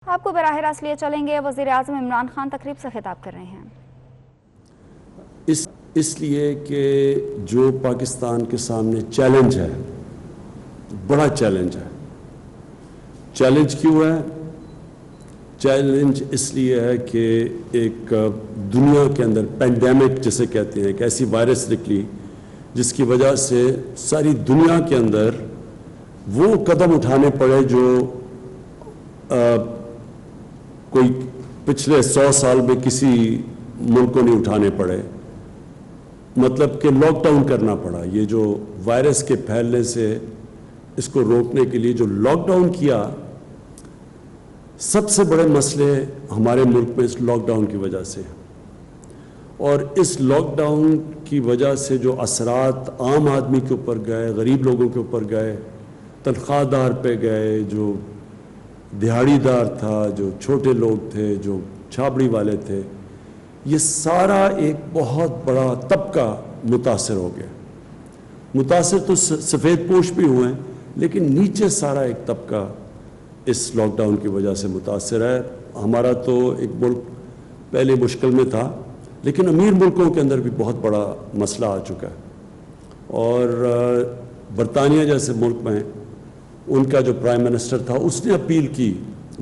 آپ کو براہ راست لیے چلیں گے، وزیر اعظم عمران خان تقریب سے خطاب کر رہے ہیں۔ اس لیے کہ جو پاکستان کے سامنے چیلنج ہے، بڑا چیلنج ہے۔ چیلنج کیوں ہے؟ چیلنج اس لیے ہے کہ ایک دنیا کے اندر پینڈیمک جسے کہتے ہیں، ایک ایسی وائرس نکلی جس کی وجہ سے ساری دنیا کے اندر وہ قدم اٹھانے پڑے جو کوئی پچھلے 100 سال میں کسی ملک کو نہیں اٹھانے پڑے۔ مطلب کہ لاک ڈاؤن کرنا پڑا۔ یہ جو وائرس کے پھیلنے سے اس کو روکنے کے لیے جو لاک ڈاؤن کیا، سب سے بڑے مسئلے ہمارے ملک میں اس لاک ڈاؤن کی وجہ سے، اور اس لاک ڈاؤن کی وجہ سے جو اثرات عام آدمی کے اوپر گئے، غریب لوگوں کے اوپر گئے، تنخواہ دار پہ گئے، جو دہاڑی دار تھا، جو چھوٹے لوگ تھے، جو چھابڑی والے تھے، یہ سارا ایک بہت بڑا طبقہ متاثر ہو گیا۔ متاثر تو سفید پوش بھی ہوئے ہیں، لیکن نیچے سارا ایک طبقہ اس لاک ڈاؤن کی وجہ سے متاثر ہے۔ ہمارا تو ایک ملک پہلے مشکل میں تھا، لیکن امیر ملکوں کے اندر بھی بہت بڑا مسئلہ آ چکا ہے، اور برطانیہ جیسے ملک میں ان کا جو پرائم منسٹر تھا اس نے اپیل کی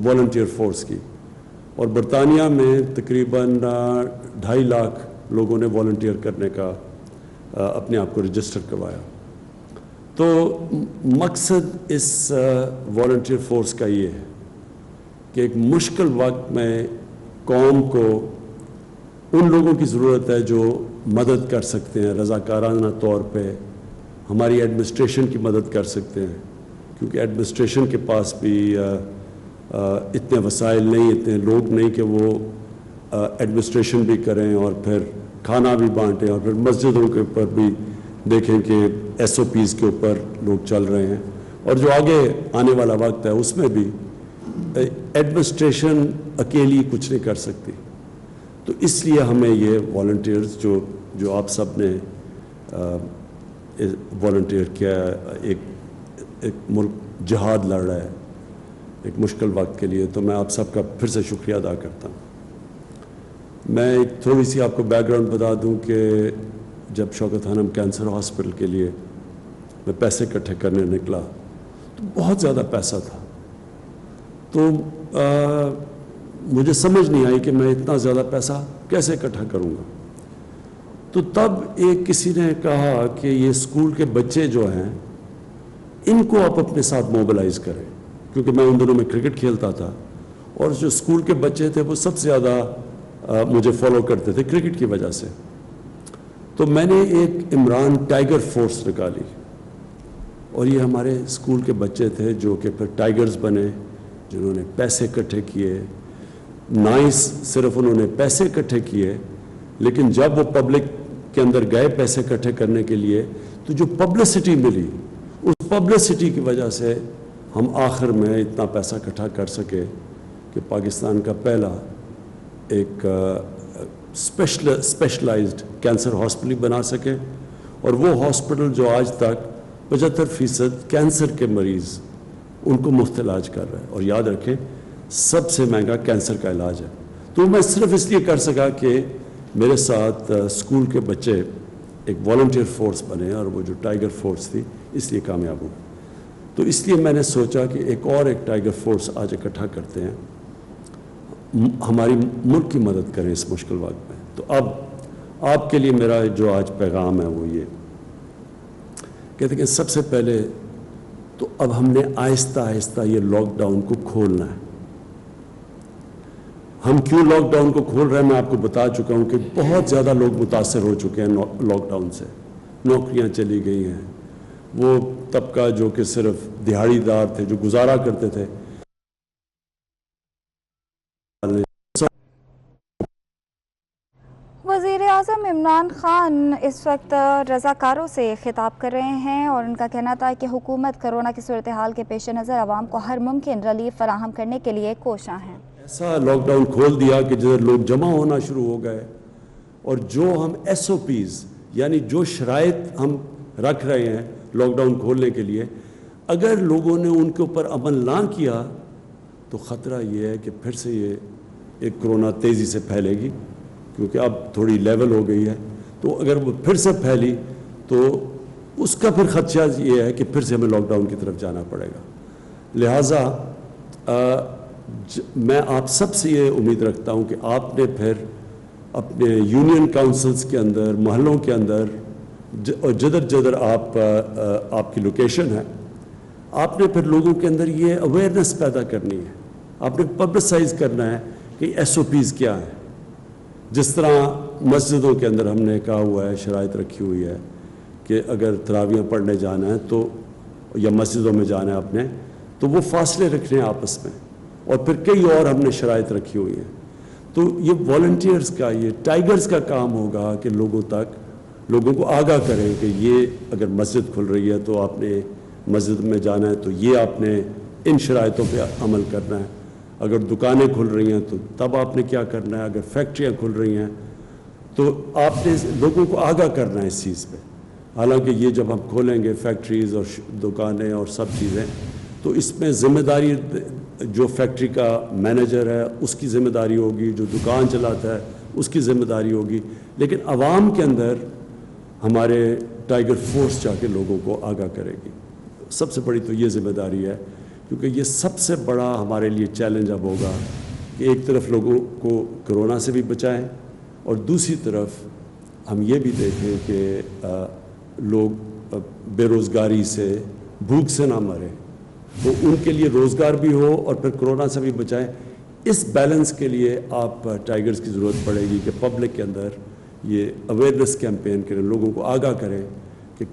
والنٹیئر فورس کی، اور برطانیہ میں تقریباً 2.5 لاکھ لوگوں نے والنٹیئر کرنے کا اپنے آپ کو رجسٹر کروایا۔ تو مقصد اس والنٹیئر فورس کا یہ ہے کہ ایک مشکل وقت میں قوم کو ان لوگوں کی ضرورت ہے جو مدد کر سکتے ہیں، رضاکارانہ طور پہ ہماری ایڈمنسٹریشن کی مدد کر سکتے ہیں، کیونکہ ایڈمنسٹریشن کے پاس بھی اتنے وسائل نہیں، اتنے لوگ نہیں کہ وہ ایڈمنسٹریشن بھی کریں اور پھر کھانا بھی بانٹیں، اور پھر مسجدوں کے اوپر بھی دیکھیں کہ SOPs کے اوپر لوگ چل رہے ہیں، اور جو آگے آنے والا وقت ہے اس میں بھی ایڈمنسٹریشن اکیلی کچھ نہیں کر سکتی۔ تو اس لیے ہمیں یہ والنٹیئرز جو آپ سب نے والنٹیئر کیا، ایک ملک جہاد لڑ رہا ہے ایک مشکل وقت کے لیے، تو میں آپ سب کا پھر سے شکریہ ادا کرتا ہوں۔ میں ایک تھوڑی سی آپ کو بیک گراؤنڈ بتا دوں کہ جب شوکت خانم کینسر ہاسپٹل کے لیے میں پیسے اکٹھے کرنے نکلا تو بہت زیادہ پیسہ تھا، تو مجھے سمجھ نہیں آئی کہ میں اتنا زیادہ پیسہ کیسے اکٹھا کروں گا۔ تو تب ایک کسی نے کہا کہ یہ اسکول کے بچے جو ہیں ان کو آپ اپنے ساتھ موبلائز کریں، کیونکہ میں ان دنوں میں کرکٹ کھیلتا تھا، اور جو اسکول کے بچے تھے وہ سب سے زیادہ مجھے فالو کرتے تھے کرکٹ کی وجہ سے۔ تو میں نے ایک عمران ٹائیگر فورس نکالی، اور یہ ہمارے اسکول کے بچے تھے جو کہ پھر ٹائیگرز بنے، جنہوں نے پیسے اکٹھے کیے۔ صرف انہوں نے پیسے اکٹھے کیے، لیکن جب وہ پبلک کے اندر گئے پیسے اکٹھے کرنے کے لیے، تو جو پبلسٹی ملی، اس پبلسٹی کی وجہ سے ہم آخر میں اتنا پیسہ اکٹھا کر سکے کہ پاکستان کا پہلا ایک اسپیشلائزڈ کینسر ہاسپٹل بنا سکے، اور وہ ہاسپٹل جو آج تک 75% کینسر کے مریض ان کو مفت علاج کر رہا ہے، اور یاد رکھیں سب سے مہنگا کینسر کا علاج ہے۔ تو میں صرف اس لیے کر سکا کہ میرے ساتھ اسکول کے بچے ایک والنٹیئر فورس بنے، اور وہ جو ٹائیگر فورس تھی اس لیے کامیاب ہوں۔ تو اس لیے میں نے سوچا کہ ایک ٹائیگر فورس آج اکٹھا کرتے ہیں، ہماری ملک کی مدد کریں اس مشکل وقت میں۔ تو اب آپ کے لیے میرا جو آج پیغام ہے وہ یہ کہتے ہیں کہ سب سے پہلے تو اب ہم نے آہستہ آہستہ یہ لاک ڈاؤن کو کھولنا ہے۔ ہم کیوں لاک ڈاؤن کو کھول رہے ہیں میں آپ کو بتا چکا ہوں کہ بہت زیادہ لوگ متاثر ہو چکے ہیں لاک ڈاؤن سے، نوکریاں چلی گئی ہیں، وہ طبقہ جو کہ صرف دہاڑی دار تھے، جو گزارا کرتے تھے۔ وزیر اعظم عمران خان اس وقت رضاکاروں سے خطاب کر رہے ہیں، اور ان کا کہنا تھا کہ حکومت کرونا کی صورتحال کے پیش نظر عوام کو ہر ممکن ریلیف فراہم کرنے کے لیے کوشاں ہیں۔ ایسا لاک ڈاؤن کھول دیا کہ جدھر لوگ جمع ہونا شروع ہو گئے، اور جو ہم SOPs یعنی جو شرائط ہم رکھ رہے ہیں لاک ڈاؤن کھولنے کے لیے، اگر لوگوں نے ان کے اوپر عمل نہ کیا تو خطرہ یہ ہے کہ پھر سے یہ ایک کرونا تیزی سے پھیلے گی، کیونکہ اب تھوڑی لیول ہو گئی ہے، تو اگر وہ پھر سے پھیلی تو اس کا پھر خدشہ یہ ہے کہ پھر سے ہمیں لاک ڈاؤن کی طرف جانا پڑے گا۔ لہٰذا میں آپ سب سے یہ امید رکھتا ہوں کہ آپ نے پھر اپنے یونین کاؤنسلز کے اندر، محلوں کے اندر، اور جدھر آپ کی لوکیشن ہے، آپ نے پھر لوگوں کے اندر یہ اویئرنیس پیدا کرنی ہے، آپ نے پبلسائز کرنا ہے کہ ایس او پیز کیا ہیں۔ جس طرح مسجدوں کے اندر ہم نے کہا ہوا ہے، شرائط رکھی ہوئی ہے کہ اگر تراویح پڑھنے جانا ہے تو، یا مسجدوں میں جانا ہے آپ نے، تو وہ فاصلے رکھنے ہیں آپس میں، اور پھر کئی اور ہم نے شرائط رکھی ہوئی ہیں۔ تو یہ والنٹیئرز کا، یہ ٹائیگرز کا کام ہوگا کہ لوگوں کو آگاہ کریں کہ یہ اگر مسجد کھل رہی ہے تو آپ نے مسجد میں جانا ہے تو یہ آپ نے ان شرائطوں پہ عمل کرنا ہے، اگر دکانیں کھل رہی ہیں تو تب آپ نے کیا کرنا ہے، اگر فیکٹریاں کھل رہی ہیں تو آپ نے لوگوں کو آگاہ کرنا ہے اس چیز پہ۔ حالانکہ یہ جب ہم کھولیں گے فیکٹریز اور دکانیں اور سب چیزیں، تو اس میں ذمہ داری جو فیکٹری کا مینیجر ہے اس کی ذمہ داری ہوگی، جو دکان چلاتا ہے اس کی ذمہ داری ہوگی، لیکن عوام کے اندر ہمارے ٹائیگر فورس جا کے لوگوں کو آگاہ کرے گی۔ سب سے بڑی تو یہ ذمہ داری ہے، کیونکہ یہ سب سے بڑا ہمارے لیے چیلنج اب ہوگا کہ ایک طرف لوگوں کو کرونا سے بھی بچائیں، اور دوسری طرف ہم یہ بھی دیکھیں کہ لوگ بے روزگاری سے، بھوک سے نہ مریں، تو ان کے لیے روزگار بھی ہو اور پھر کرونا سے بھی بچائیں۔ اس بیلنس کے لیے آپ ٹائیگرز کی ضرورت پڑے گی کہ پبلک کے اندر یہ اویئرنیس کیمپین کریں، لوگوں کو آگاہ کریں کہ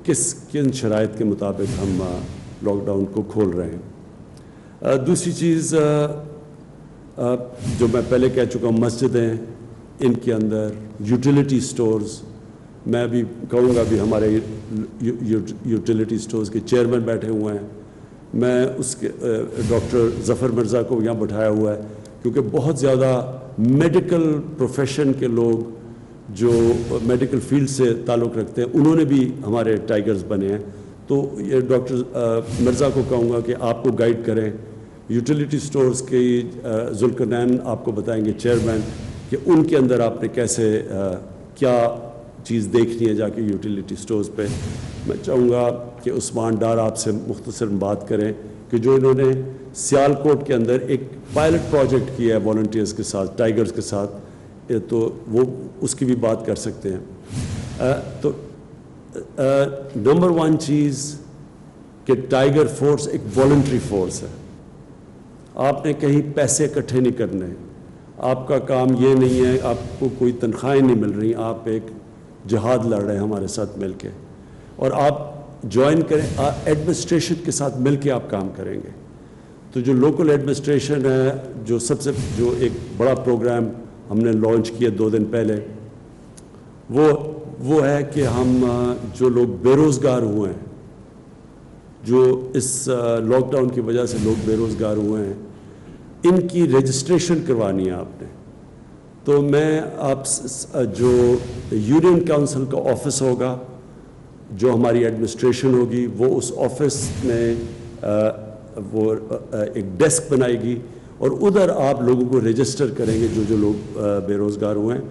کن شرائط کے مطابق ہم لاک ڈاؤن کو کھول رہے ہیں۔ دوسری چیز جو میں پہلے کہہ چکا ہوں، مسجدیں، ان کے اندر یوٹیلیٹی سٹورز، میں بھی کہوں گا بھی ہمارے یوٹیلیٹی سٹورز کے چیئرمین بیٹھے ہوئے ہیں، میں اس کے ڈاکٹر ظفر مرزا کو یہاں بٹھایا ہوا ہے، کیونکہ بہت زیادہ میڈیکل پروفیشن کے لوگ جو میڈیکل فیلڈ سے تعلق رکھتے ہیں، انہوں نے بھی ہمارے ٹائیگرز بنے ہیں، تو یہ ڈاکٹر مرزا کو کہوں گا کہ آپ کو گائیڈ کریں۔ یوٹیلیٹی سٹورز کی ذوالقرنین آپ کو بتائیں گے، چیئرمین، کہ ان کے اندر آپ نے کیسے کیا چیز دیکھنی ہے جا کے یوٹیلیٹی سٹورز پہ۔ میں چاہوں گا کہ عثمان ڈار آپ سے مختصر بات کریں کہ جو انہوں نے سیالکوٹ کے اندر ایک پائلٹ پروجیکٹ کیا ہے والنٹیئرز کے ساتھ، ٹائیگرز کے ساتھ، تو وہ اس کی بھی بات کر سکتے ہیں۔ تو نمبر 1 چیز کہ ٹائیگر فورس ایک والنٹری فورس ہے، آپ نے کہیں پیسے اکٹھے نہیں کرنے، آپ کا کام یہ نہیں ہے، آپ کو کوئی تنخواہیں نہیں مل رہی، آپ ایک جہاد لڑ رہے ہیں ہمارے ساتھ مل کے، اور آپ جوائن کریں، ایڈمنسٹریشن کے ساتھ مل کے آپ کام کریں گے۔ تو جو لوکل ایڈمنسٹریشن ہے، جو ایک بڑا پروگرام ہم نے لانچ کیا 2 دن پہلے، وہ ہے کہ ہم جو لوگ بے روزگار ہوئے ہیں، جو اس لاک ڈاؤن کی وجہ سے لوگ بے روزگار ہوئے ہیں، ان کی رجسٹریشن کروانی ہے آپ نے۔ تو میں آپ جو یونین کاؤنسل کا آفس ہوگا، جو ہماری ایڈمنسٹریشن ہوگی، وہ اس آفس میں وہ ایک ڈیسک بنائے گی، اور ادھر آپ لوگوں کو رجسٹر کریں گے، جو لوگ بے روزگار ہوئے ہیں۔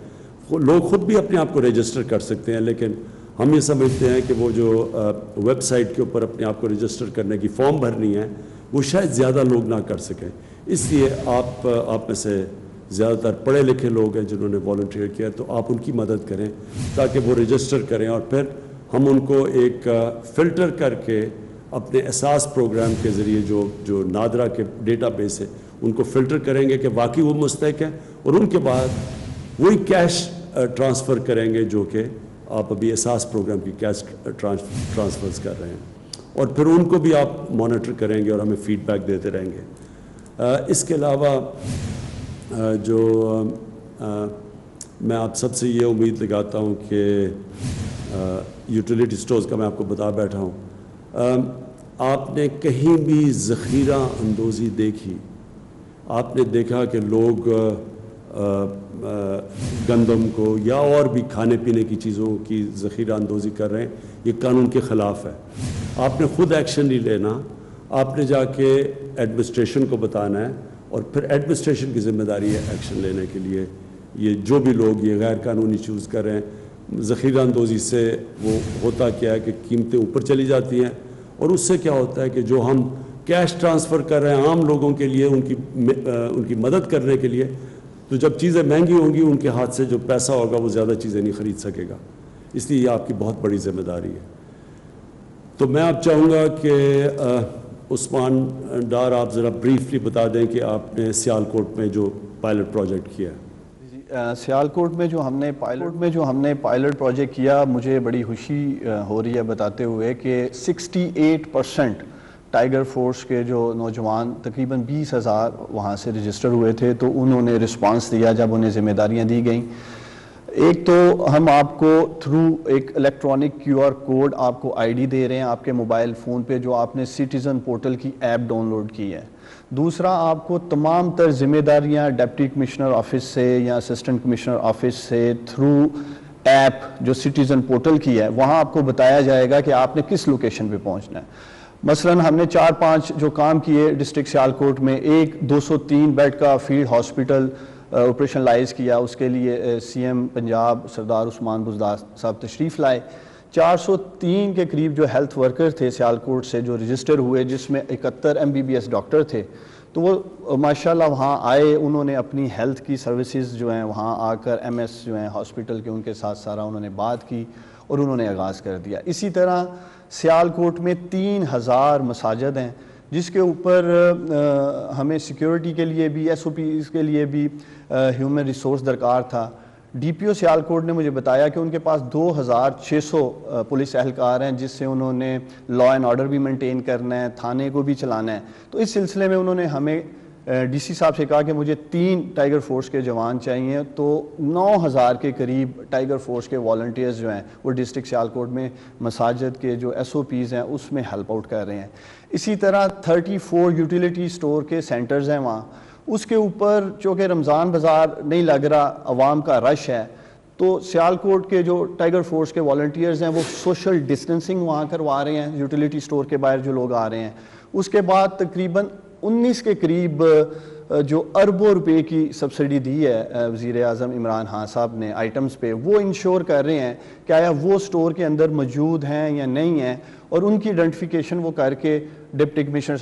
لوگ خود بھی اپنے آپ کو رجسٹر کر سکتے ہیں، لیکن ہم یہ سمجھتے ہیں کہ وہ جو ویب سائٹ کے اوپر اپنے آپ کو رجسٹر کرنے کی فارم بھرنی ہے، وہ شاید زیادہ لوگ نہ کر سکیں، اس لیے آپ میں سے زیادہ تر پڑھے لکھے لوگ ہیں جنہوں نے والنٹیئر کیا، تو آپ ان کی مدد کریں تاکہ وہ رجسٹر کریں، اور پھر ہم ان کو ایک فلٹر کر کے اپنے اساس پروگرام کے ذریعے جو نادرا کے ڈیٹا بیس ہے، ان کو فلٹر کریں گے کہ واقعی وہ مستحق ہیں، اور ان کے بعد وہی کیش ٹرانسفر کریں گے جو کہ آپ ابھی اساس پروگرام کی کیش ٹرانسفرز کر رہے ہیں، اور پھر ان کو بھی آپ مانیٹر کریں گے اور ہمیں فیڈ بیک دیتے رہیں گے۔ اس کے علاوہ جو میں آپ سب سے یہ امید لگاتا ہوں کہ یوٹیلیٹی سٹورز کا میں آپ کو بتا بیٹھا ہوں، آپ نے کہیں بھی ذخیرہ اندوزی دیکھی؟ آپ نے دیکھا کہ لوگ گندم کو یا اور بھی کھانے پینے کی چیزوں کی ذخیرہ اندوزی کر رہے ہیں؟ یہ قانون کے خلاف ہے۔ آپ نے خود ایکشن نہیں لینا، آپ نے جا کے ایڈمنسٹریشن کو بتانا ہے، اور پھر ایڈمنسٹریشن کی ذمہ داری ہے ایکشن لینے کے لیے. یہ جو بھی لوگ یہ غیر قانونی چوز کر رہے ہیں, ذخیرہ اندوزی سے وہ ہوتا کیا ہے کہ قیمتیں اوپر چلی جاتی ہیں, اور اس سے کیا ہوتا ہے کہ جو ہم کیش ٹرانسفر کر رہے ہیں عام لوگوں کے لیے ان کی مدد کرنے کے لیے, تو جب چیزیں مہنگی ہوں گی ان کے ہاتھ سے جو پیسہ ہوگا وہ زیادہ چیزیں نہیں خرید سکے گا. اس لیے یہ آپ کی بہت بڑی ذمہ داری ہے. تو میں آپ چاہوں گا کہ عثمان ڈار آپ ذرا بریفلی بتا دیں کہ آپ نے سیالکوٹ میں جو پائلٹ پروجیکٹ کیا ہے. سیالکوٹ میں جو ہم نے پائلٹ پروجیکٹ کیا, مجھے بڑی خوشی ہو رہی ہے بتاتے ہوئے کہ 68% ٹائیگر فورس کے جو نوجوان تقریباً 20,000 وہاں سے رجسٹر ہوئے تھے, تو انہوں نے رسپانس دیا جب انہیں ذمہ داریاں دی گئیں. ایک تو ہم آپ کو تھرو ایک الیکٹرانک QR کوڈ آپ کو ID دے رہے ہیں آپ کے موبائل فون پہ, جو آپ نے سٹیزن پورٹل کی ایپ ڈاؤن لوڈ کی ہے. دوسرا, آپ کو تمام تر ذمہ داریاں ڈپٹی کمشنر آفس سے یا اسسٹنٹ کمشنر آفس سے تھرو ایپ جو سٹیزن پورٹل کی ہے, وہاں آپ کو بتایا جائے گا کہ آپ نے کس لوکیشن پہ پہنچنا ہے. مثلاً ہم نے 4-5 جو کام کیے ڈسٹرکٹ سیالکوٹ میں, ایک 203 بیڈ کا فیلڈ ہاسپٹل آپریشنلائز کیا, اس کے لیے CM پنجاب سردار عثمان بزدار صاحب تشریف لائے. 403 کے قریب جو ہیلتھ ورکر تھے سیالکوٹ سے جو رجسٹر ہوئے, جس میں 71 MBBS ڈاکٹر تھے, تو وہ ماشاءاللہ وہاں آئے, انہوں نے اپنی ہیلتھ کی سروسز جو ہیں وہاں آ کر MS جو ہیں ہاسپٹل کے ان کے ساتھ سارا انہوں نے بات کی اور انہوں نے آغاز کر دیا. اسی طرح سیالکوٹ میں 3000 مساجد ہیں, جس کے اوپر ہمیں سیکیورٹی کے لیے بھی SOPs کے لیے بھی ہیومن ریسورس درکار تھا. DPO سیالکوٹ نے مجھے بتایا کہ ان کے پاس 2600 پولیس اہلکار ہیں, جس سے انہوں نے لا اینڈ آرڈر بھی مینٹین کرنا ہے, تھانے کو بھی چلانا ہے. تو اس سلسلے میں انہوں نے ہمیں DC صاحب سے کہا کہ مجھے 3 ٹائیگر فورس کے جوان چاہیے, تو 9000 کے قریب ٹائیگر فورس کے والنٹیئرز جو ہیں وہ ڈسٹرکٹ سیالکوٹ میں مساجد کے جو SOPs ہیں اس میں ہیلپ آؤٹ کر رہے ہیں. اسی طرح 34 یوٹیلیٹی سٹور کے سینٹرز ہیں وہاں, اس کے اوپر چونکہ رمضان بازار نہیں لگ رہا, عوام کا رش ہے, تو سیالکوٹ کے جو ٹائیگر فورس کے والنٹیئرز ہیں وہ سوشل ڈسٹنسنگ وہاں کروا رہے ہیں یوٹیلیٹی سٹور کے باہر جو لوگ آ رہے ہیں. اس کے بعد تقریباً 19 کے قریب جو اربوں روپے کی سبسڈی دی ہے وزیر اعظم عمران خان صاحب نے آئٹمز پہ, وہ انشور کر رہے ہیں کہ آیا وہ سٹور کے اندر موجود ہیں یا نہیں ہیں, اور ان کی آئیڈینٹیفیکیشن وہ کر کے ڈپٹی کمشنر